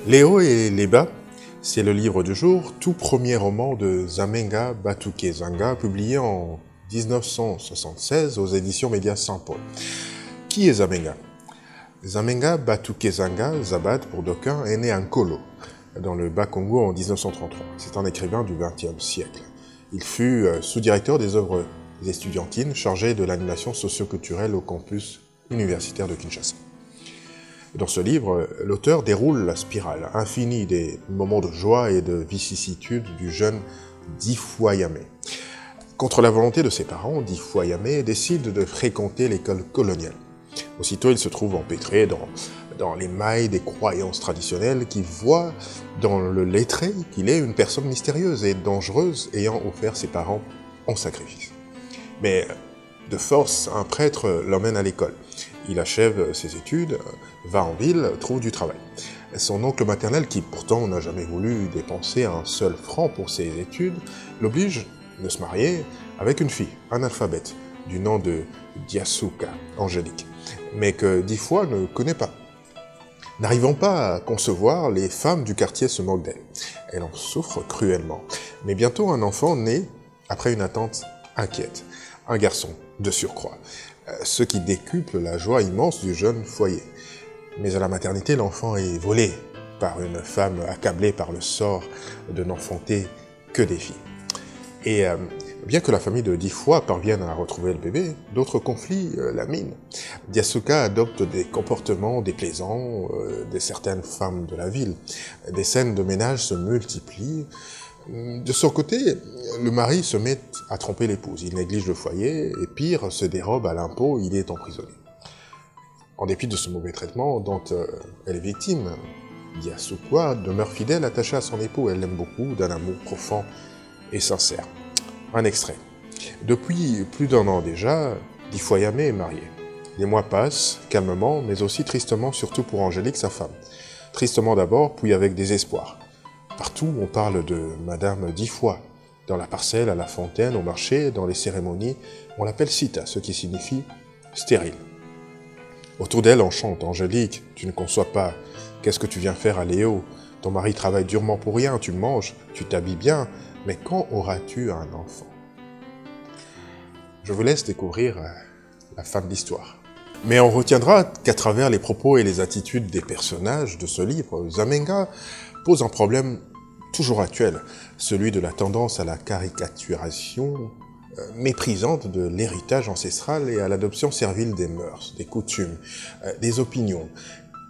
Les hauts et les bas, c'est le livre du jour, tout premier roman de Zamenga Batukezanga, publié en 1976 aux éditions Médias Saint-Paul. Qui est Zamenga? Zamenga Batukezanga, Zabat pour d'aucuns, est né à Nkolo, dans le Bas-Congo en 1933. C'est un écrivain du XXe siècle. Il fut sous-directeur des œuvres estudiantines, chargé de l'animation socio-culturelle au campus universitaire de Kinshasa. Dans ce livre, l'auteur déroule la spirale infinie des moments de joie et de vicissitude du jeune Difwayame. Contre la volonté de ses parents, Difwayame décide de fréquenter l'école coloniale. Aussitôt, il se trouve empêtré dans les mailles des croyances traditionnelles qui voient dans le lettré qu'il est une personne mystérieuse et dangereuse ayant offert ses parents en sacrifice. Mais de force, un prêtre l'emmène à l'école. Il achève ses études, va en ville, trouve du travail. Son oncle maternel, qui pourtant n'a jamais voulu dépenser un seul franc pour ses études, l'oblige de se marier avec une fille, analphabète, du nom de Diasuka, Angélique, mais que Difwa ne connaît pas. N'arrivant pas à concevoir, les femmes du quartier se moquent d'elle. Elle en souffre cruellement. Mais bientôt un enfant naît après une attente inquiète. Un garçon, de surcroît, ce qui décuple la joie immense du jeune foyer. Mais à la maternité, l'enfant est volé par une femme accablée par le sort de n'enfanter que des filles. Et bien que la famille de Difwa parvienne à retrouver le bébé, d'autres conflits la minent. Diasuka adopte des comportements déplaisants de certaines femmes de la ville. Des scènes de ménage se multiplient. De son côté, le mari se met à tromper l'épouse. Il néglige le foyer et pire, se dérobe à l'impôt, il est emprisonné. En dépit de ce mauvais traitement dont elle est victime, Diasuka demeure fidèle, attachée à son époux. Elle l'aime beaucoup, d'un amour profond et sincère. Un extrait. Depuis plus d'un an déjà, Difwayame est marié. Les mois passent, calmement, mais aussi tristement, surtout pour Angélique, sa femme. Tristement d'abord, puis avec désespoir. Partout, on parle de Madame Difwa. Dans la parcelle, à la fontaine, au marché, dans les cérémonies, on l'appelle Sita, ce qui signifie stérile. Autour d'elle, on chante « Angélique, tu ne conçois pas. Qu'est-ce que tu viens faire à Léo? Ton mari travaille durement pour rien, tu manges, tu t'habilles bien, mais quand auras-tu un enfant ?» Je vous laisse découvrir la fin de l'histoire. Mais on retiendra qu'à travers les propos et les attitudes des personnages de ce livre, Zamenga pose un problème toujours actuel, celui de la tendance à la caricaturation méprisante de l'héritage ancestral et à l'adoption servile des mœurs, des coutumes, des opinions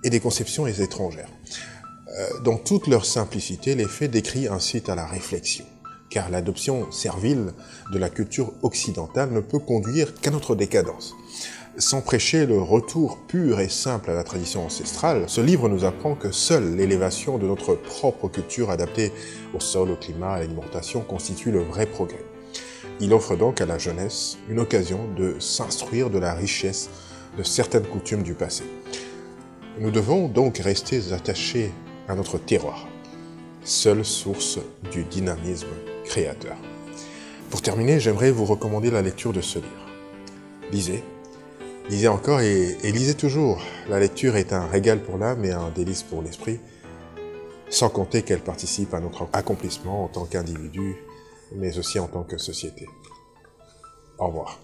et des conceptions étrangères. Dans toute leur simplicité, les faits décrits incitent à la réflexion, car l'adoption servile de la culture occidentale ne peut conduire qu'à notre décadence. Sans prêcher le retour pur et simple à la tradition ancestrale, ce livre nous apprend que seule l'élévation de notre propre culture adaptée au sol, au climat, à l'alimentation constitue le vrai progrès. Il offre donc à la jeunesse une occasion de s'instruire de la richesse de certaines coutumes du passé. Nous devons donc rester attachés à notre terroir, seule source du dynamisme créateur. Pour terminer, j'aimerais vous recommander la lecture de ce livre. Lisez encore et lisez toujours. La lecture est un régal pour l'âme et un délice pour l'esprit, sans compter qu'elle participe à notre accomplissement en tant qu'individu, mais aussi en tant que société. Au revoir.